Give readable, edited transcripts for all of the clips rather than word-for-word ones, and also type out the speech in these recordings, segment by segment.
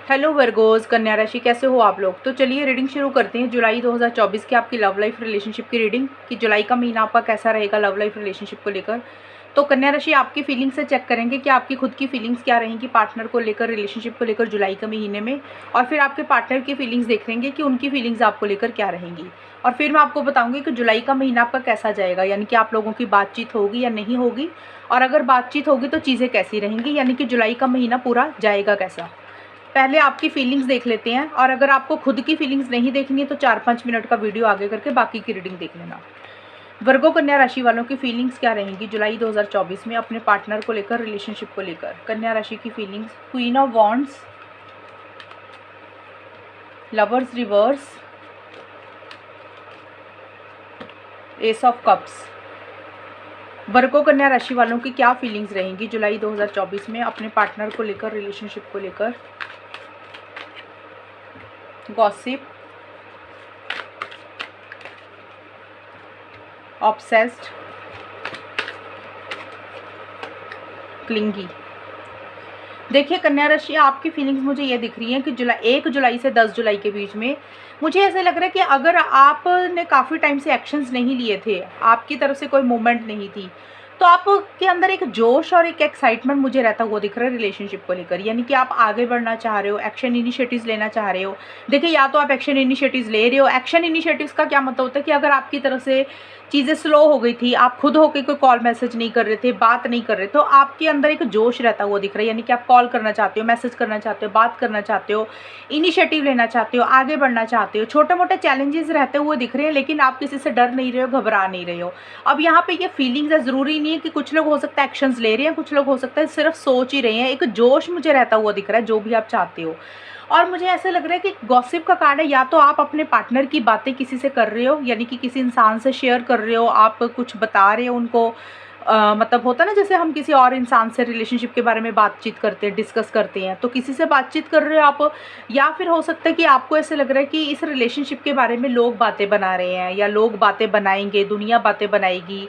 Hello Virgos, कन्या राशि, कैसे हो आप लोग। तो चलिए रीडिंग शुरू करते हैं जुलाई 2024 की आपकी लव लाइफ रिलेशनशिप की रीडिंग कि जुलाई का महीना आपका कैसा रहेगा लव लाइफ रिलेशनशिप को लेकर। तो कन्या राशि आपकी फीलिंग्स से चेक करेंगे कि आपकी खुद की फीलिंग्स क्या रहेंगी पार्टनर को लेकर, रिलेशनशिप को लेकर जुलाई के महीने में। और फिर आपके पार्टनर की फीलिंग्स देख लेंगे कि उनकी फीलिंग्स आपको लेकर क्या रहेंगी। और फिर मैं आपको बताऊंगी कि जुलाई का महीना आपका कैसा जाएगा, यानी कि आप लोगों की बातचीत होगी या नहीं होगी, और अगर बातचीत होगी तो चीज़ें कैसी रहेंगी, यानी कि जुलाई का महीना पूरा जाएगा कैसा। पहले आपकी फीलिंग्स देख लेते हैं, और अगर आपको खुद की फीलिंग्स नहीं देखनी है तो 4-5 मिनट का वीडियो आगे करके बाकी की रीडिंग देख लेना। वर्गो कन्या राशि वालों की फीलिंग्स क्या रहेंगी जुलाई 2024 में अपने पार्टनर को लेकर, रिलेशनशिप को लेकर। कन्या राशि की feelings, queen of wands, lovers reverse, ace of cups. Virgo कन्या राशि वालों की क्या फीलिंग्स रहेंगी जुलाई 2024 में अपने पार्टनर को लेकर, रिलेशनशिप को लेकर। Gossip, obsessed, clingy. देखिए कन्या राशि, आपकी फीलिंग्स मुझे ये दिख रही हैं कि 1 जुलाई से 10 जुलाई के बीच में मुझे ऐसा लग रहा है कि अगर आपने काफ़ी टाइम से एक्शंस नहीं लिए थे, आपकी तरफ से कोई मूवमेंट नहीं थी, तो आपके अंदर एक जोश और एक एक्साइटमेंट मुझे रहता हुआ दिख रहा है रिलेशनशिप को लेकर, यानी कि आप आगे बढ़ना चाह रहे हो, एक्शन इनिशिएटिव्स लेना चाह रहे हो। देखिए, या तो आप एक्शन इनिशिएटिव्स ले रहे हो। एक्शन इनिशिएटिव्स का क्या मतलब होता है कि अगर आपकी तरफ से चीज़ें स्लो हो गई थी, आप खुद होकर कोई कॉल मैसेज नहीं कर रहे थे, बात नहीं कर रहे, तो आपके अंदर एक जोश रहता हुआ दिख रहा है, यानी कि आप कॉल करना चाहते हो, मैसेज करना चाहते हो, बात करना चाहते हो, इनिशिएटिव लेना चाहते हो, आगे बढ़ना चाहते हो। छोटे मोटे चैलेंजेस रहते हुए दिख रहे हैं, लेकिन आप किसी से डर नहीं रहे हो, घबरा नहीं रहे हो। अब यहाँ पे ये फीलिंग्स है, ज़रूरी नहीं है कि कुछ लोग हो सकता है एक्शंस ले रहे हैं, कुछ लोग हो सकता है सिर्फ सोच ही रहे हैं। एक जोश मुझे रहता हुआ दिख रहा है, जो भी आप चाहते हो। और मुझे ऐसा लग रहा है कि गॉसिप का कार्ड है, या तो आप अपने पार्टनर की बातें किसी से कर रहे हो, यानी कि किसी इंसान से शेयर कर रहे हो, आप कुछ बता रहे हो उनको। मतलब होता है ना, जैसे हम किसी और इंसान से रिलेशनशिप के बारे में बातचीत करते हैं, डिस्कस करते हैं, तो किसी से बातचीत कर रहे हो आप। या फिर हो सकता है कि आपको ऐसे लग रहा है कि इस रिलेशनशिप के बारे में लोग बातें बना रहे हैं, या लोग बातें बनाएंगे, दुनिया बातें बनाएगी,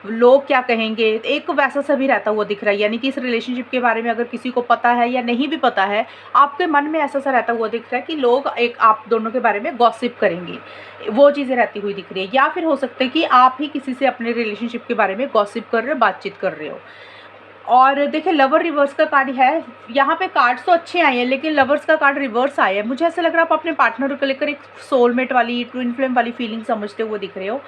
लोग क्या कहेंगे, एक वैसा सा भी रहता हुआ दिख रहा है। यानी कि इस रिलेशनशिप के बारे में अगर किसी को पता है या नहीं भी पता है, आपके मन में ऐसा सा रहता हुआ दिख रहा है कि लोग एक आप दोनों के बारे में गॉसिप करेंगे, वो चीज़ें रहती हुई दिख रही है। या फिर हो सकता है कि आप ही किसी से अपने रिलेशनशिप के बारे में गॉसिप कर रहे हो, बातचीत कर रहे हो। और देखिए, लवर रिवर्स का कार्ड है। यहाँ पे कार्ड्स तो अच्छे आए हैं, लेकिन लवर्स का कार्ड रिवर्स आया है। मुझे ऐसा लग रहा है आप अपने पार्टनर को लेकर एक सोलमेट वाली, ट्विन फ्लेम वाली फीलिंग समझते हुए दिख रहे हो।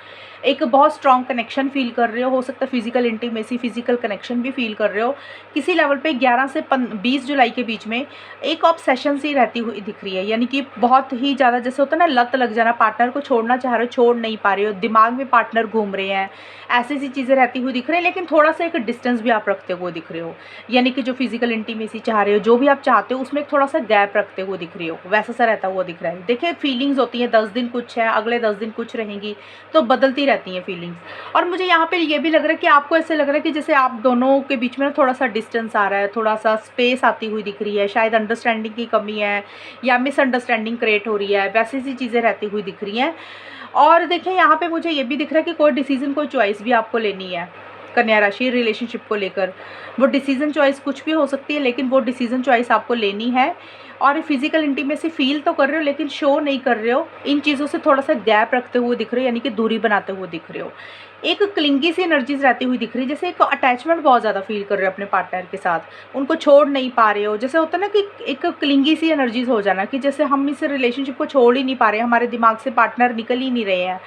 एक बहुत स्ट्रॉन्ग कनेक्शन फील कर रहे हो सकता है फिजिकल इंटीमेसी, फिजिकल कनेक्शन भी फील कर रहे हो किसी लेवल पे। 11 से 20 जुलाई के बीच में एक ऑब्सेशन सी रहती हुई दिख रही है, यानी कि बहुत ही ज़्यादा, जैसे होता है ना, लत लग जाना, पार्टनर को छोड़ना चाह रहे हो, छोड़ नहीं पा रहे हो, दिमाग में पार्टनर घूम रहे हैं, ऐसी सी चीज़ें रहती हुई दिख रही है। लेकिन थोड़ा सा एक डिस्टेंस भी आप रखते हुए दिख रहे हो, यानी कि जो फिजिकल इंटीमेसी चाह रहे हो, जो भी आप चाहते हो, उसमें थोड़ा सा गैप रखते हुए दिख रहे हो, वैसा सा रहता हुआ दिख रहा है। देखिए, फीलिंग्स होती हैं, 10 दिन कुछ है, अगले 10 दिन कुछ रहेंगी, तो बदलती रहती हैं फीलिंग्स। और मुझे यहाँ पे ये भी लग रहा है कि आपको ऐसे लग रहा है कि जैसे आप दोनों के बीच में थोड़ा सा डिस्टेंस आ रहा है, थोड़ा सा स्पेस आती हुई दिख रही है, शायद अंडरस्टैंडिंग की कमी है या मिसअंडरस्टैंडिंग क्रिएट हो रही है, वैसी सी चीज़ें रहती हुई दिख रही हैं। और देखिए, यहाँ पे मुझे ये भी दिख रहा है कि कोई डिसीजन, कोई चॉइस भी आपको लेनी है कन्या राशि रिलेशनशिप को लेकर। वो डिसीजन चॉइस कुछ भी हो सकती है, लेकिन वो डिसीजन चॉइस आपको लेनी है। और फिजिकल इंटीमेसी फील तो कर रहे हो, लेकिन शो नहीं कर रहे हो। इन चीज़ों से थोड़ा सा गैप रखते हुए दिख रहे हो, यानी कि दूरी बनाते हुए दिख रहे हो। एक क्लिंगी सी एनर्जीज रहती हुई दिख रही है, जैसे एक अटैचमेंट बहुत ज़्यादा फील कर रहे हो अपने पार्टनर के साथ, उनको छोड़ नहीं पा रहे हो। जैसे होता है ना कि एक क्लिंगी सी एनर्जीज हो जाना, कि जैसे हम इस रिलेशनशिप को छोड़ ही नहीं पा रहे, हमारे दिमाग से पार्टनर निकल ही नहीं रहे हैं,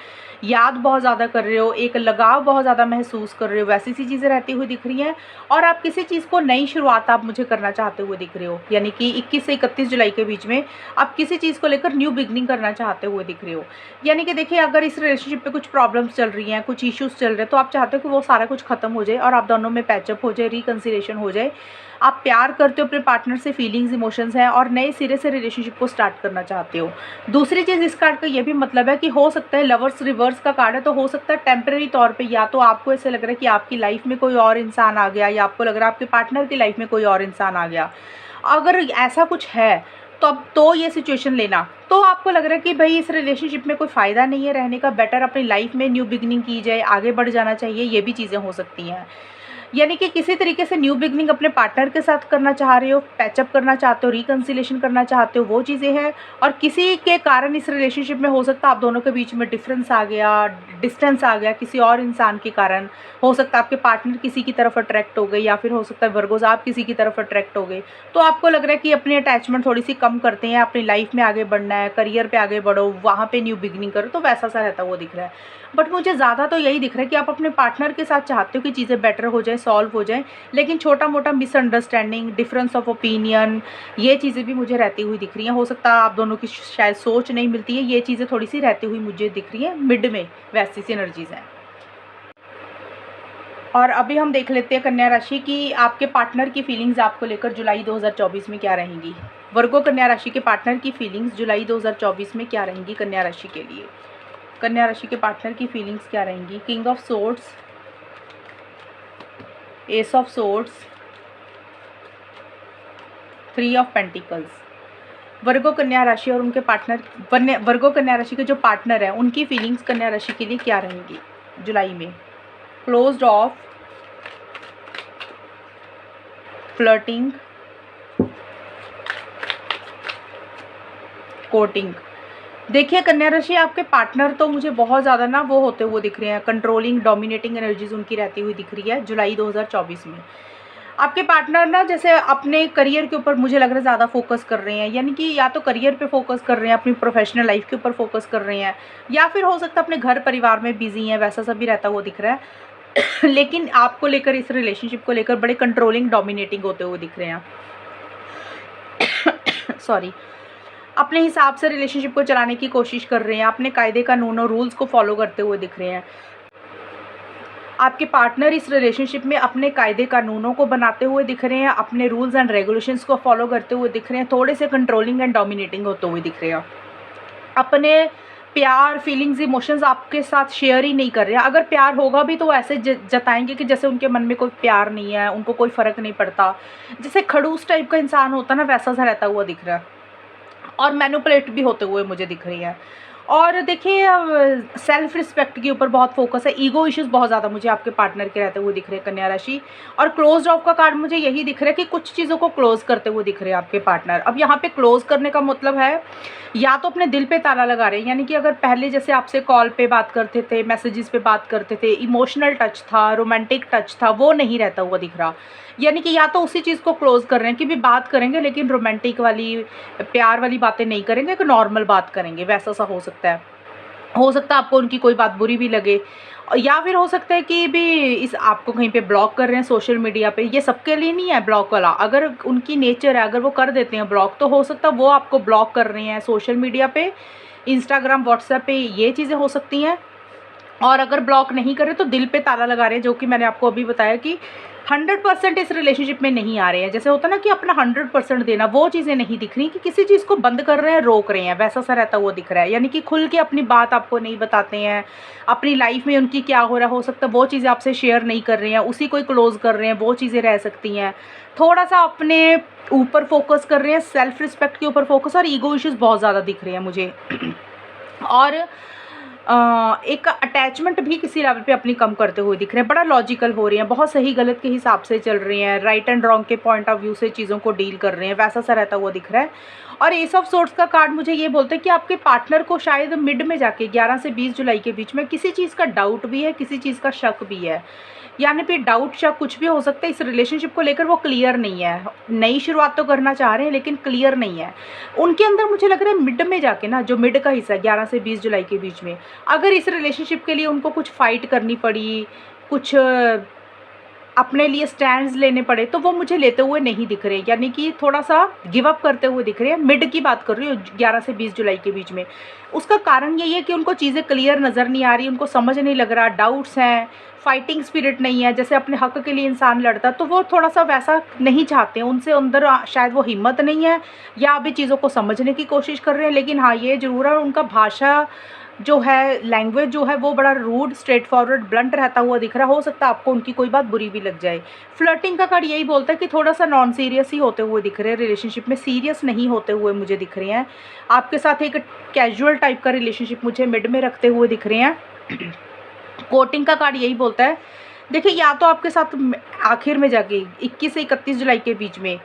याद बहुत ज़्यादा कर रहे हो, एक लगाव बहुत ज़्यादा महसूस कर रहे हो, वैसी सी चीज़ें रहती हुई दिख रही हैं। और आप किसी चीज़ को नई शुरुआत आप मुझे करना चाहते हुए दिख रहे हो, यानी कि 21 से 31 जुलाई के बीच में आप किसी चीज़ को लेकर न्यू बिगनिंग करना चाहते हुए दिख रहे हो। यानी कि देखिए, अगर इस रिलेशनशिप पे कुछ प्रॉब्लम्स चल रही हैं, कुछ इश्यूज़ चल रहे हैं, तो आप चाहते हो कि वो सारा कुछ खत्म हो जाए और आप दोनों में पैचअप हो जाए, रिकन्सिलिएशन हो जाए। आप प्यार करते हो अपने पार्टनर से, फीलिंग्स इमोशंस हैं, और नए सिरे से रिलेशनशिप को स्टार्ट करना चाहते हो। दूसरी चीज़, इस कार्ड का ये भी मतलब है कि हो सकता है, लवर्स रिवर्स का कार्ड है, तो हो सकता है टेम्परेरी तौर पे या तो आपको ऐसे लग रहा है कि आपकी लाइफ में कोई और इंसान आ गया, या आपको लग रहा है आपके पार्टनर की लाइफ में कोई और इंसान आ गया। अगर ऐसा कुछ है तो अब तो ये सिचुएशन लेना, तो आपको लग रहा है कि भाई इस रिलेशनशिप में कोई फ़ायदा नहीं है रहने का, बेटर अपनी लाइफ में न्यू बिगनिंग की जाए, आगे बढ़ जाना चाहिए, ये भी चीज़ें हो सकती हैं। यानी कि किसी तरीके से न्यू बिगनिंग अपने पार्टनर के साथ करना चाह रहे हो, पैचअप करना चाहते हो, रिकन्सिलेशन करना चाहते हो, वो चीज़ें हैं। और किसी के कारण इस रिलेशनशिप में हो सकता है आप दोनों के बीच में डिफरेंस आ गया, डिस्टेंस आ गया, किसी और इंसान के कारण। हो सकता है आपके पार्टनर किसी की तरफ अट्रैक्ट हो गए, या फिर हो सकता है वर्गोस आप किसी की तरफ अट्रैक्ट हो गए। तो आपको लग रहा है कि अपनी अटैचमेंट थोड़ी सी कम करते हैं, अपनी लाइफ में आगे बढ़ना है, करियर पे आगे बढ़ो, वहाँ पे न्यू बिगनिंग करो, तो वैसा सा रहता वो दिख रहा है। बट मुझे ज़्यादा तो यही दिख रहा है कि आप अपने पार्टनर के साथ चाहते हो कि चीज़ें बेटर हो जाए, सॉल्व हो जाए, लेकिन छोटा मोटा मिसअंडरस्टैंडिंग, डिफरेंस ऑफ ओपिनियन, ये चीज़ें भी मुझे रहती हुई दिख रही हैं। हो सकता है आप दोनों की शायद सोच नहीं मिलती है, ये चीज़ें थोड़ी सी रहती हुई मुझे दिख रही हैं, मिड में वैसी सी एनर्जीज़ हैं। और अभी हम देख लेते हैं कन्या राशि की आपके पार्टनर की फीलिंग्स आपको लेकर जुलाई 2024 में क्या रहेंगी। वर्गो कन्या राशि के पार्टनर की फीलिंग्स जुलाई 2024 में क्या रहेंगी कन्या राशि के लिए। कन्या राशि के पार्टनर की फीलिंग्स क्या रहेंगी। King of swords, ace of swords, three of pentacles. Virgo कन्या राशि और उनके पार्टनर, वर्गो कन्या राशि के जो पार्टनर हैं उनकी फीलिंग्स कन्या राशि के लिए क्या रहेंगी जुलाई में। Closed of, flirting, coating. देखिए कन्या राशि आपके पार्टनर तो मुझे बहुत ज़्यादा ना वो होते हुए दिख रहे हैं, कंट्रोलिंग, डोमिनेटिंग एनर्जीज उनकी रहती हुई दिख रही है जुलाई 2024 में। आपके पार्टनर ना जैसे अपने करियर के ऊपर मुझे लग रहा है ज़्यादा फोकस कर रहे हैं, यानी कि या तो करियर पे फोकस कर रहे हैं, अपनी प्रोफेशनल लाइफ के ऊपर फोकस कर रहे हैं, या फिर हो सकता है अपने घर परिवार में बिजी हैं, वैसा सब भी रहता हुआ दिख रहा है। लेकिन आपको लेकर, इस रिलेशनशिप को लेकर बड़े कंट्रोलिंग, डोमिनेटिंग होते हुए दिख रहे हैं। सॉरी, अपने हिसाब से रिलेशनशिप को चलाने की कोशिश कर रहे हैं, अपने कायदे कानून और रूल्स को फॉलो करते हुए दिख रहे हैं। आपके पार्टनर इस रिलेशनशिप में अपने कायदे कानूनों को बनाते हुए दिख रहे हैं, अपने रूल्स एंड रेगुलेशंस को फॉलो करते हुए दिख रहे हैं, थोड़े से कंट्रोलिंग एंड डोमिनेटिंग होते हुए दिख रहे हैं। अपने प्यार, फीलिंग्स, इमोशंस आपके साथ शेयर ही नहीं कर रहे हैं। अगर प्यार होगा भी तो ऐसे जताएंगे कि जैसे उनके मन में कोई प्यार नहीं है, उनको कोई फ़र्क नहीं पड़ता, जैसे खड़ूस टाइप का इंसान होता ना, वैसा सा रहता हुआ दिख रहा है। और मैनिपुलेट भी होते हुए मुझे दिख रही है। और देखिए सेल्फ रिस्पेक्ट के ऊपर बहुत फोकस है, ईगो इश्यूज़ बहुत ज़्यादा मुझे आपके पार्टनर के रहते हुए दिख रहे हैं कन्या राशि। और क्लोज ऑफ का कार्ड मुझे यही दिख रहा है कि कुछ चीज़ों को क्लोज करते हुए दिख रहे हैं आपके पार्टनर। अब यहाँ पे क्लोज करने का मतलब है या तो अपने दिल पे ताला लगा रहे हैं, यानी कि अगर पहले जैसे आपसे कॉल पे बात करते थे, मैसेजेस पे बात करते थे, इमोशनल टच था, रोमांटिक टच था, वो नहीं रहता हुआ दिख रहा। यानी कि या तो उसी चीज़ को क्लोज कर रहे हैं कि भी बात करेंगे लेकिन रोमांटिक वाली, प्यार वाली बातें नहीं करेंगे, एक नॉर्मल बात करेंगे, वैसा सा हो सकता है। हो सकता है आपको उनकी कोई बात बुरी भी लगे, या फिर हो सकता है कि भी इस आपको कहीं पे ब्लॉक कर रहे हैं सोशल मीडिया पे। ये सबके लिए नहीं है ब्लॉक वाला, अगर उनकी नेचर है, अगर वो कर देते हैं ब्लॉक, तो हो सकता है वो आपको ब्लॉक कर रहे हैं सोशल मीडिया पे, इंस्टाग्राम, व्हाट्सएप पे, ये चीज़ें हो सकती हैं। और अगर ब्लॉक नहीं करे तो दिल पे ताला लगा रहे हैं, जो कि मैंने आपको अभी बताया कि 100% इस रिलेशनशिप में नहीं आ रहे हैं। जैसे होता ना कि अपना 100% देना, वो चीज़ें नहीं दिख रही कि किसी चीज़ को बंद कर रहे हैं, रोक रहे हैं, वैसा सा रहता हुआ दिख रहा है। यानी कि खुल के अपनी बात आपको नहीं बताते हैं, अपनी लाइफ में उनकी क्या हो रहा है, हो सकता है वो चीज़ें आपसे शेयर नहीं कर रहे हैं, उसी को ही क्लोज कर रहे हैं, वो चीज़ें रह सकती हैं। थोड़ा सा अपने ऊपर फोकस कर रहे हैं, सेल्फ रिस्पेक्ट के ऊपर फोकस, और ईगो इश्यूज़ बहुत ज़्यादा दिख रहे हैं मुझे। और एक अटैचमेंट भी किसी लेवल पे अपनी कम करते हुए दिख रहे हैं, बड़ा लॉजिकल हो रही हैं, बहुत सही गलत के हिसाब से चल रही हैं, राइट एंड रॉन्ग के पॉइंट ऑफ व्यू से चीज़ों को डील कर रहे हैं, वैसा सा रहता हुआ दिख रहा है। और एस ऑफ सोर्ड्स का कार्ड मुझे ये बोलते हैं कि आपके पार्टनर को शायद मिड में जाके 11 से 20 जुलाई के बीच में किसी चीज़ का डाउट भी है, किसी चीज़ का शक भी है, यानी फिर डाउट शक कुछ भी हो सकता है। इस रिलेशनशिप को लेकर वो क्लियर नहीं है, नई शुरुआत तो करना चाह रहे हैं लेकिन क्लियर नहीं है उनके अंदर। मुझे लग रहा है मिड में जाके ना, जो मिड का हिस्सा है 11 से 20 जुलाई के बीच में, अगर इस रिलेशनशिप के लिए उनको कुछ फाइट करनी पड़ी, कुछ अपने लिए स्टैंड्स लेने पड़े, तो वो मुझे लेते हुए नहीं दिख रहे, यानी कि थोड़ा सा गिव अप करते हुए दिख रहे हैं। मिड की बात कर रही हूँ, 11 से 20 जुलाई के बीच में। उसका कारण यही है कि उनको चीज़ें क्लियर नज़र नहीं आ रही, उनको समझ नहीं लग रहा, डाउट्स हैं, फाइटिंग स्पिरिट नहीं है। जैसे अपने हक के लिए इंसान लड़ता, तो वो थोड़ा सा वैसा नहीं चाहते हैं, उनसे अंदर शायद वो हिम्मत नहीं है, या अभी चीज़ों को समझने की कोशिश कर रहे हैं। लेकिन हाँ, ये ज़रूर है, उनका भाषा जो है, लैंग्वेज जो है, वो बड़ा रूड, स्ट्रेट फॉरवर्ड, ब्लंट रहता हुआ दिख रहा है। हो सकता है आपको उनकी कोई बात बुरी भी लग जाए। फ्लर्टिंग का कार्ड यही बोलता है कि थोड़ा सा नॉन सीरियस ही होते हुए दिख रहे हैं, रिलेशनशिप में सीरियस नहीं होते हुए मुझे दिख रहे हैं। आपके साथ एक कैजुअल टाइप का रिलेशनशिप मुझे मिड में रखते हुए दिख रहे हैं। कोटिंग का कार्ड यही बोलता है देखिए या तो आपके साथ आखिर में जाके 21 से 31 जुलाई के बीच में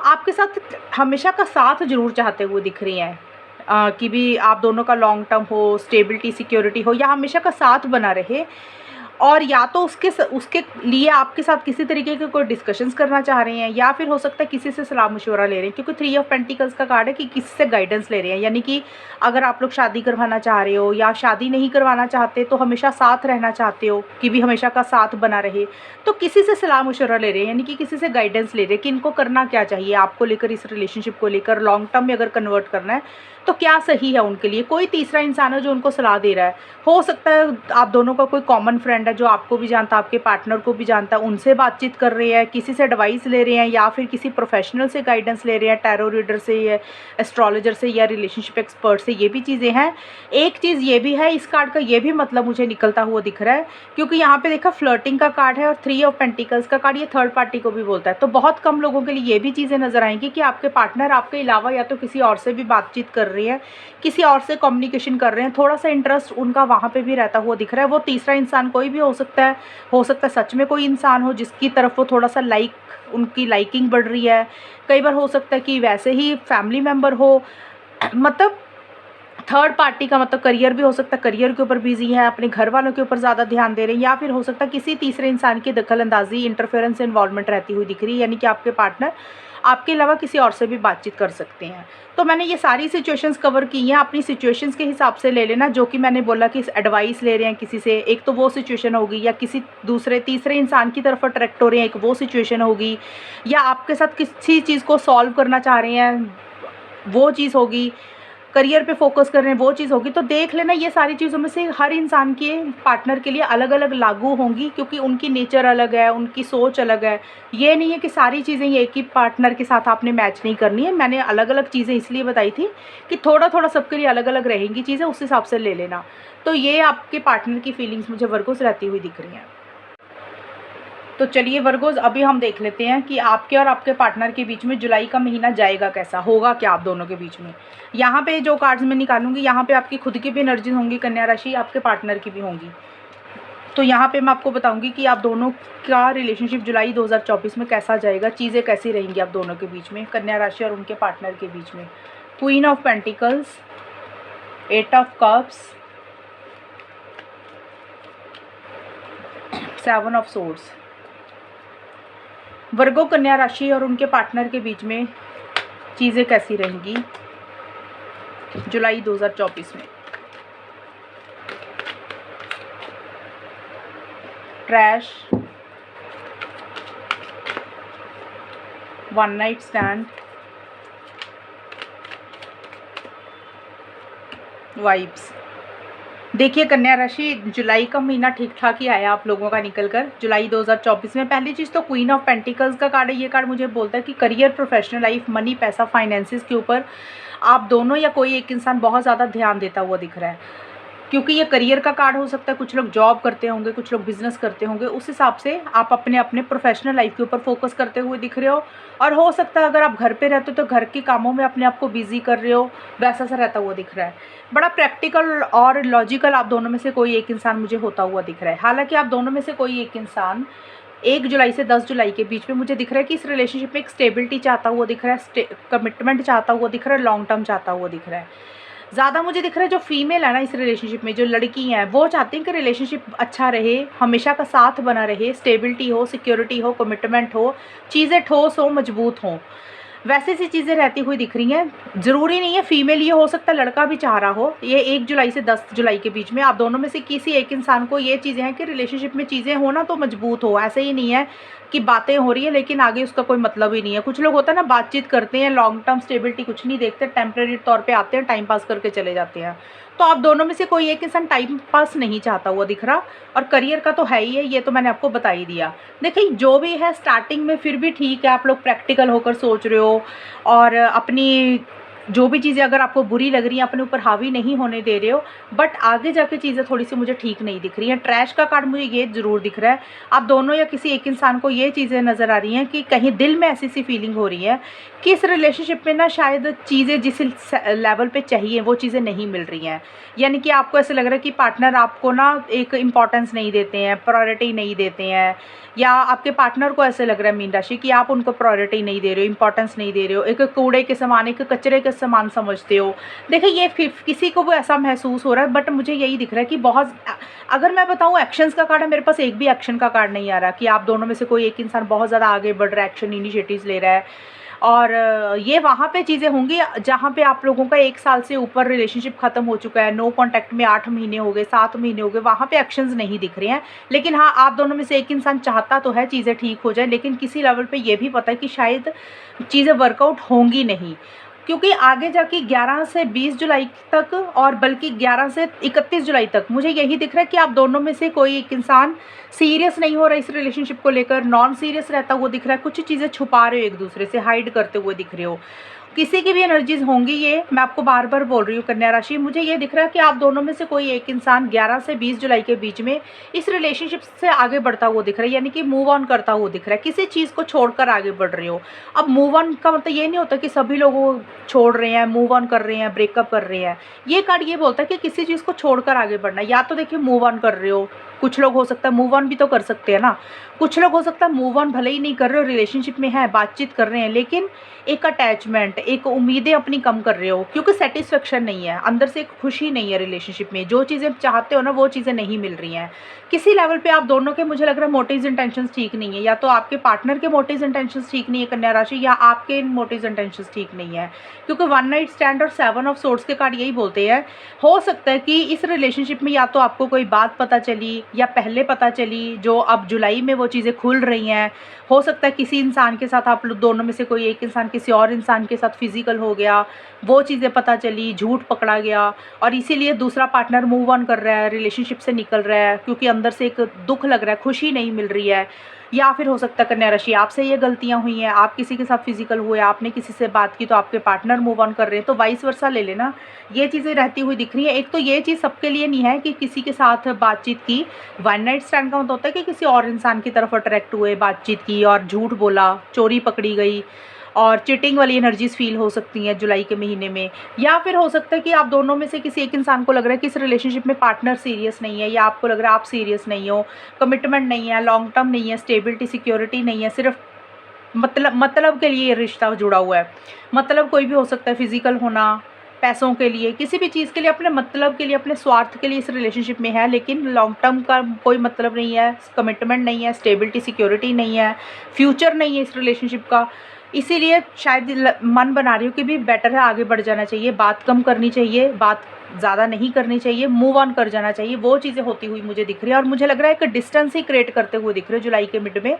आपके साथ हमेशा का साथ ज़रूर चाहते हुए दिख रही हैं, कि भी आप दोनों का लॉन्ग टर्म हो, स्टेबिलिटी सिक्योरिटी हो या हमेशा का साथ बना रहे। और या तो उसके लिए आपके साथ किसी तरीके के कोई डिस्कशंस करना चाह रहे हैं, या फिर हो सकता है किसी से सलाह मशवरा ले रहे हैं, क्योंकि 3 ऑफ पेंटिकल्स का कार्ड है कि किसी से गाइडेंस ले रहे हैं। यानी कि अगर आप लोग शादी करवाना चाह रहे हो या शादी नहीं करवाना चाहते तो हमेशा साथ रहना चाहते हो कि भी हमेशा का साथ बना रहे, तो किसी से सलाह मशवरा ले रहे हैं, यानी कि किसी से गाइडेंस ले रहे हैं कि इनको करना क्या चाहिए आपको लेकर, इस रिलेशनशिप को लेकर लॉन्ग टर्म में अगर कन्वर्ट करना है तो क्या सही है उनके लिए। कोई तीसरा इंसान है जो उनको सलाह दे रहा है। हो सकता है आप दोनों का कोई कॉमन फ्रेंड है जो आपको भी जानता है, आपके पार्टनर को भी जानता है, उनसे बातचीत कर रहे हैं, किसी से एडवाइस ले रहे हैं या फिर किसी प्रोफेशनल से गाइडेंस ले रहे हैं, टैरो रीडर से या एस्ट्रोलॉजर से या रिलेशनशिप एक्सपर्ट से। ये भी चीज़ें हैं। एक चीज़ ये भी है, इस कार्ड का ये भी मतलब मुझे निकलता हुआ दिख रहा है, क्योंकि यहाँ पे देखा फ्लर्टिंग का कार्ड है और 3 ऑफ पेंटिकल्स का कार्ड ये थर्ड पार्टी को भी बोलता है। तो बहुत कम लोगों के लिए ये भी चीज़ें नजर आएंगी कि आपके पार्टनर आपके अलावा या तो किसी और से भी बातचीत कर रही है, किसी और से कम्युनिकेशन कर रहे हैं, थोड़ा सा इंटरेस्ट उनका वहाँ पे भी रहता हुआ दिख रहा है। वो तीसरा इंसान कोई भी हो सकता है सच में कोई इंसान हो जिसकी तरफ वो थोड़ा सा उनकी लाइकिंग बढ़ रही है। कई बार हो सकता है कि वैसे ही फैमिली मेम्बर हो, मतलब थर्ड पार्टी का मतलब करियर भी हो सकता है, करियर के ऊपर बिजी है, अपने घर वालों के ऊपर ज़्यादा ध्यान दे रहे हैं, या फिर हो सकता है किसी तीसरे इंसान की दखलंदाजी, इंटरफेरेंस, इन्वॉल्वमेंट रहती हुई दिख रही है। यानी कि आपके पार्टनर आपके अलावा किसी और से भी बातचीत कर सकते हैं। तो मैंने ये सारी सिचुएशंस कवर की हैं, अपनी सिचुएशंस के हिसाब से ले लेना। जो कि मैंने बोला कि एडवाइस ले रहे हैं किसी से, एक तो वो सिचुएशन होगी, या किसी दूसरे तीसरे इंसान की तरफ अट्रैक्ट हो रहे हैं, एक वो सिचुएशन होगी, या आपके साथ किसी चीज़ को सॉल्व करना चाह रहे हैं वो चीज़ होगी, करियर पे फोकस कर रहे हैं वो चीज़ होगी। तो देख लेना ये सारी चीज़ों में से हर इंसान के पार्टनर के लिए अलग अलग लागू होंगी, क्योंकि उनकी नेचर अलग है, उनकी सोच अलग है। ये नहीं है कि सारी चीज़ें एक ही पार्टनर के साथ आपने मैच नहीं करनी है। मैंने अलग अलग चीज़ें इसलिए बताई थी कि थोड़ा थोड़ा सबके लिए अलग अलग रहेंगी चीज़ें, उस हिसाब से ले लेना। तो ये आपके पार्टनर की फीलिंग्स मुझे वर्गोस रहती हुई दिख रही हैं। तो चलिए वर्गोस, अभी हम देख लेते हैं कि आपके और आपके पार्टनर के बीच में जुलाई का महीना जाएगा कैसा, होगा क्या आप दोनों के बीच में। यहाँ पे जो कार्ड्स मैं निकालूंगी, यहाँ पे आपकी खुद की भी एनर्जी होंगी कन्या राशि, आपके पार्टनर की भी होंगी। तो यहाँ पे मैं आपको बताऊंगी कि आप दोनों का रिलेशनशिप जुलाई 2024 में कैसा जाएगा, चीज़ें कैसी रहेंगी आप दोनों के बीच में, कन्या राशि और उनके पार्टनर के बीच में। Queen of pentacles, 8 of cups, 7 of swords. Virgo कन्या राशि और उनके पार्टनर के बीच में चीज़ें कैसी रहेंगी जुलाई 2024 में। Trash, one night stand, vibes. देखिए कन्या राशि, जुलाई का महीना ठीक ठाक ही आया आप लोगों का निकल कर जुलाई 2024 में। पहली चीज़ तो क्वीन ऑफ पेंटिकल्स का कार्ड है। ये कार्ड मुझे बोलता है कि करियर, प्रोफेशनल लाइफ, मनी, पैसा, फाइनेंसिस के ऊपर आप दोनों या कोई एक इंसान बहुत ज़्यादा ध्यान देता हुआ दिख रहा है, क्योंकि ये करियर का कार्ड हो सकता है। कुछ लोग जॉब करते होंगे, कुछ लोग बिजनेस करते होंगे, उस हिसाब से आप अपने अपने प्रोफेशनल लाइफ के ऊपर फोकस करते हुए दिख रहे हो। और हो सकता है अगर आप घर पे रहते हो तो घर के कामों में अपने आप को बिजी कर रहे हो, वैसा सा रहता हुआ दिख रहा है। बड़ा प्रैक्टिकल और लॉजिकल आप दोनों में से कोई एक इंसान मुझे होता हुआ दिख रहा है। हालांकि आप दोनों में से कोई एक इंसान 1 जुलाई से 10 जुलाई के बीच में मुझे दिख रहा है कि इस रिलेशनशिप में एक स्टेबिलिटी चाहता हुआ दिख रहा है, कमिटमेंट चाहता हुआ दिख रहा है, लॉन्ग टर्म चाहता हुआ दिख रहा है। ज़्यादा मुझे दिख रहा है जो फीमेल है ना इस रिलेशनशिप में, जो लड़की हैं, वो चाहती हैं कि रिलेशनशिप अच्छा रहे, हमेशा का साथ बना रहे, स्टेबिलिटी हो, सिक्योरिटी हो, कमिटमेंट हो, चीज़ें ठोस हो, मजबूत हों, वैसी सी चीज़ें रहती हुई दिख रही हैं। ज़रूरी नहीं है फीमेल, ये हो सकता है लड़का भी चाह रहा हो। ये 1 जुलाई से 10 जुलाई के बीच में आप दोनों में से किसी एक इंसान को ये चीज़ें हैं कि रिलेशनशिप में चीज़ें हो ना तो मजबूत हो। ऐसे ही नहीं है कि बातें हो रही है लेकिन आगे उसका कोई मतलब ही नहीं है। कुछ लोग होता है ना, बातचीत करते हैं, लॉन्ग टर्म स्टेबिलिटी कुछ नहीं देखते, टेम्प्रेरी तौर पे आते हैं, टाइम पास करके चले जाते हैं। तो आप दोनों में से कोई एक इंसान टाइम पास नहीं चाहता हुआ दिख रहा, और करियर का तो है ही है, ये तो मैंने आपको बता ही दिया। देखिए जो भी है स्टार्टिंग में फिर भी ठीक है, आप लोग प्रैक्टिकल होकर सोच रहे हो और अपनी जो भी चीज़ें अगर आपको बुरी लग रही हैं अपने ऊपर हावी नहीं होने दे रहे हो, बट आगे जाके चीज़ें थोड़ी सी मुझे ठीक नहीं दिख रही हैं। ट्रैश का कार्ड मुझे ये ज़रूर दिख रहा है, आप दोनों या किसी एक इंसान को ये चीज़ें नज़र आ रही हैं कि कहीं दिल में ऐसी सी फीलिंग हो रही है कि इस रिलेशनशिप में ना शायद चीज़ें जिस लेवल पे चाहिए वो चीज़ें नहीं मिल रही हैं। यानी कि आपको ऐसा लग रहा है कि पार्टनर आपको ना एक इम्पॉर्टेंस नहीं देते हैं, प्रायोरिटी नहीं देते हैं, या आपके पार्टनर को ऐसे लग रहा है मीन राशि कि आप उनको प्रायोरिटी नहीं दे रहे हो, इंपॉर्टेंस नहीं दे रहे हो, एक कूड़े के समान, एक कचरे के समान समझते हो। देखिए ये किसी को वो ऐसा महसूस हो रहा है, बट मुझे यही दिख रहा है कि बहुत, अगर मैं बताऊँ एक्शंस का कार्ड है, मेरे पास एक भी एक्शन का कार्ड नहीं आ रहा कि आप दोनों में से कोई एक इंसान बहुत ज़्यादा आगे बढ़ रहा है, एक्शन इनिशिएटिव्स ले रहा है। और ये वहाँ पे चीज़ें होंगी जहाँ पे आप लोगों का 1 साल से ऊपर रिलेशनशिप ख़त्म हो चुका है, नो कॉन्टैक्ट में 8 महीने हो गए, 7 महीने हो गए, वहाँ पे एक्शंस नहीं दिख रहे हैं। लेकिन हाँ, आप दोनों में से एक इंसान चाहता तो है चीज़ें ठीक हो जाए, लेकिन किसी लेवल पे ये भी पता है कि शायद चीज़ें वर्कआउट होंगी नहीं, क्योंकि आगे जाके 11 से 20 जुलाई तक, और बल्कि 11 से 31 जुलाई तक मुझे यही दिख रहा है कि आप दोनों में से कोई एक इंसान सीरियस नहीं हो रहा इस रिलेशनशिप को लेकर, नॉन सीरियस रहता हुआ दिख रहा है, कुछ चीज़ें छुपा रहे हो एक दूसरे से, हाइड करते हुए दिख रहे हो। किसी की भी एनर्जीज होंगी, ये मैं आपको बार बार बोल रही हूँ कन्या राशि। मुझे ये दिख रहा है कि आप दोनों में से कोई एक इंसान 11 से 20 जुलाई के बीच में इस रिलेशनशिप से आगे बढ़ता हुआ दिख रहा है, यानी कि मूव ऑन करता हुआ दिख रहा है, किसी चीज़ को छोड़कर आगे बढ़ रहे हो। अब मूव ऑन का मतलब ये नहीं होता कि सभी लोग वो छोड़ रहे हैं, मूव ऑन कर रहे हैं, ब्रेकअप कर रहे हैं। ये कार्ड ये बोलता है कि किसी चीज़ को छोड़कर आगे बढ़ना, या तो देखिए मूव ऑन कर रहे हो, कुछ लोग हो सकता है मूव ऑन भी तो कर सकते हैं ना, कुछ लोग हो सकता है मूव ऑन भले ही नहीं कर रहे हो, रिलेशनशिप में है, बातचीत कर रहे हैं, लेकिन एक अटैचमेंट, एक उम्मीदें अपनी कम कर रहे हो, क्योंकि सेटिस्फेक्शन नहीं है, अंदर से एक खुशी नहीं है रिलेशनशिप में, जो चीज़ें चाहते हो ना वो चीज़ें नहीं मिल रही हैं। किसी लेवल पे आप दोनों के मुझे लग रहा है मोटिव्स इंटेंशंस ठीक नहीं है, या तो आपके पार्टनर के मोटिव्स इंटेंशंस ठीक नहीं है कन्या राशि, या आपके मोटिव्स इंटेंशंस ठीक नहीं है, क्योंकि 1 नाइट स्टैंड और 7 ऑफ सोर्ड्स के कार्ड यही बोलते हैं। हो सकता है कि इस रिलेशनशिप में या तो आपको कोई बात पता चली या पहले पता चली, जो अब जुलाई में वो चीज़ें खुल रही हैं। हो सकता है किसी इंसान के साथ आप लोग दोनों में से कोई एक इंसान किसी और इंसान के साथ फिजिकल हो गया, वो चीज़ें पता चली, झूठ पकड़ा गया, और इसीलिए दूसरा पार्टनर मूव ऑन कर रहा है, रिलेशनशिप से निकल रहा है, क्योंकि अंदर से एक दुख लग रहा है, खुशी नहीं मिल रही है। या फिर हो सकता है कन्या राशि आपसे ये गलतियां हुई हैं, आप किसी के साथ फिजिकल हुए, आपने किसी से बात की तो आपके पार्टनर मूव ऑन कर रहे हैं, तो वाइस वर्सा ले लेना, ये चीज़ें रहती हुई दिख रही है। एक तो ये चीज़ सबके लिए नहीं है कि किसी के साथ बातचीत की, 1 नाइट स्टैंड का मतलब होता है कि किसी और इंसान की तरफ अट्रैक्ट हुए, बातचीत की और झूठ बोला, चोरी पकड़ी गई, और चीटिंग वाली एनर्जीज फील हो सकती हैं जुलाई के महीने में। या फिर हो सकता है कि आप दोनों में से किसी एक इंसान को लग रहा है कि इस रिलेशनशिप में पार्टनर सीरियस नहीं है, या आपको लग रहा है आप सीरियस नहीं हो, कमिटमेंट नहीं है, लॉन्ग टर्म नहीं है, स्टेबिलिटी सिक्योरिटी नहीं है, सिर्फ मतलब के लिए ये रिश्ता जुड़ा हुआ है। मतलब कोई भी हो सकता है, फिजिकल होना, पैसों के लिए, किसी भी चीज़ के लिए, अपने मतलब के लिए, अपने स्वार्थ के लिए इस रिलेशनशिप में है, लेकिन लॉन्ग टर्म का कोई मतलब नहीं है, कमिटमेंट नहीं है, स्टेबिलिटी सिक्योरिटी नहीं है, फ्यूचर नहीं है इस रिलेशनशिप का। इसीलिए शायद मन बना रही हूँ कि भी बेटर है आगे बढ़ जाना चाहिए, बात कम करनी चाहिए, बात ज़्यादा नहीं करनी चाहिए, मूव ऑन कर जाना चाहिए, वो चीज़ें होती हुई मुझे दिख रही है। और मुझे लग रहा है एक डिस्टेंस ही क्रिएट करते हुए दिख रहे हो जुलाई के मिड में,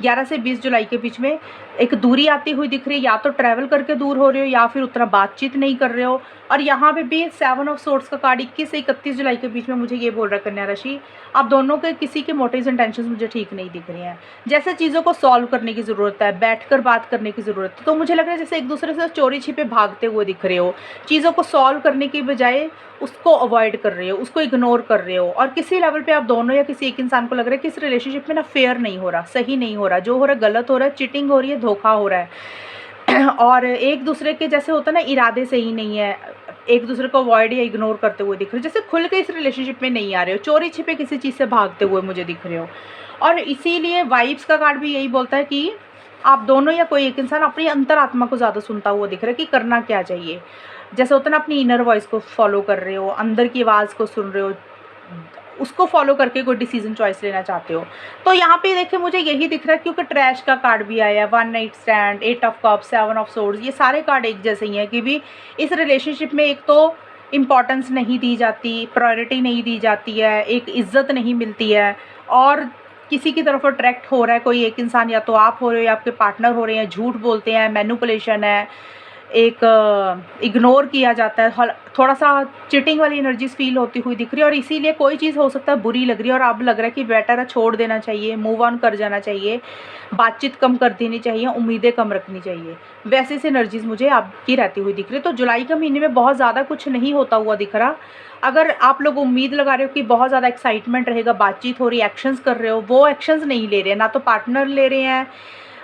11 से 20 जुलाई के बीच में एक दूरी आती हुई दिख रही है, या तो ट्रैवल करके दूर हो रहे हो, या फिर उतना बातचीत नहीं कर रहे हो। और यहाँ पे भी 7 ऑफ सोर्ड्स का कार्ड 21 से 31 जुलाई के बीच में मुझे ये बोल रहा है कन्या राशि, आप दोनों के किसी के मोटिव्स एंड टेंशंस मुझे ठीक नहीं दिख रही हैं। जैसे चीज़ों को सॉल्व करने की ज़रूरत है, बैठकर बात करने की ज़रूरत है, तो मुझे लग रहा है जैसे एक दूसरे से चोरी छिपे भागते हुए दिख रहे हो, चीज़ों को सॉल्व करने की बजाय उसको अवॉइड कर रहे हो, उसको इग्नोर कर रहे हो। और किसी लेवल पे आप दोनों या किसी एक इंसान को लग रहा है कि इस रिलेशनशिप में ना फेयर नहीं हो रहा, सही नहीं हो रहा, जो हो रहा है गलत हो रहा है, चीटिंग हो रही है, धोखा हो रहा है और एक दूसरे के जैसे होता है ना, इरादे सही नहीं है, एक दूसरे को अवॉइड या इग्नोर करते हुए दिख रहे हो, जैसे खुल के इस रिलेशनशिप में नहीं आ रहे हो, चोरी छिपे किसी चीज़ से भागते हुए मुझे दिख रहे हो। और इसीलिए वाइब्स का कार्ड भी यही बोलता है कि आप दोनों या कोई एक इंसान अपनी अंतरात्मा को ज़्यादा सुनता हुआ दिख रहा है कि करना क्या चाहिए। जैसे होता है ना, अपनी इनर वॉइस को फॉलो कर रहे हो, अंदर की आवाज़ को सुन रहे हो, उसको फॉलो करके कोई डिसीजन चॉइस लेना चाहते हो। तो यहाँ पे देखिए मुझे यही दिख रहा है, क्योंकि ट्रैश का कार्ड भी आया है, 1 night stand, 8 of cups, 7 of swords, ये सारे कार्ड एक जैसे ही हैं कि भी इस रिलेशनशिप में एक तो इम्पॉर्टेंस नहीं दी जाती, प्रायोरिटी नहीं दी जाती है, एक इज्जत नहीं मिलती है, और किसी की तरफ अट्रैक्ट हो रहा है कोई एक इंसान, या तो आप हो रहे हो या आपके पार्टनर हो रहे हैं, झूठ बोलते हैं, मैनिपुलेशन है, एक इग्नोर किया जाता है, थोड़ा सा चिटिंग वाली एनर्जीज फील होती हुई दिख रही है, और इसीलिए कोई चीज़ हो सकता है बुरी लग रही है और अब लग रहा है कि बेटर है छोड़ देना चाहिए, मूव ऑन कर जाना चाहिए, बातचीत कम कर देनी चाहिए, उम्मीदें कम रखनी चाहिए। वैसे से एनर्जीज मुझे आपकी रहती हुई दिख रही है। तो जुलाई के महीने में बहुत ज़्यादा कुछ नहीं होता हुआ दिख रहा। अगर आप लोग उम्मीद लगा रहे हो कि बहुत ज़्यादा एक्साइटमेंट रहेगा, बातचीत हो रही, एक्शंस कर रहे हो, वो एक्शंस नहीं ले रहे हैं, ना तो पार्टनर ले रहे हैं,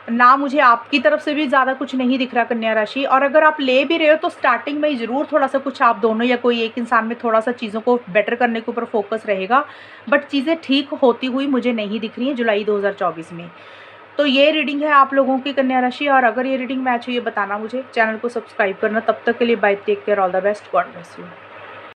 ना मुझे आपकी तरफ से भी ज़्यादा कुछ नहीं दिख रहा कन्या राशि। और अगर आप ले भी रहे हो तो स्टार्टिंग में ही ज़रूर थोड़ा सा कुछ आप दोनों या कोई एक इंसान में थोड़ा सा चीज़ों को बेटर करने के ऊपर फोकस रहेगा, बट चीज़ें ठीक होती हुई मुझे नहीं दिख रही हैं जुलाई 2024 में। तो ये रीडिंग है आप लोगों की कन्या राशि, और अगर ये रीडिंग मैच हुई है बताना मुझे, चैनल को सब्सक्राइब करना। तब तक के लिए bye, take care, all the best, God bless you.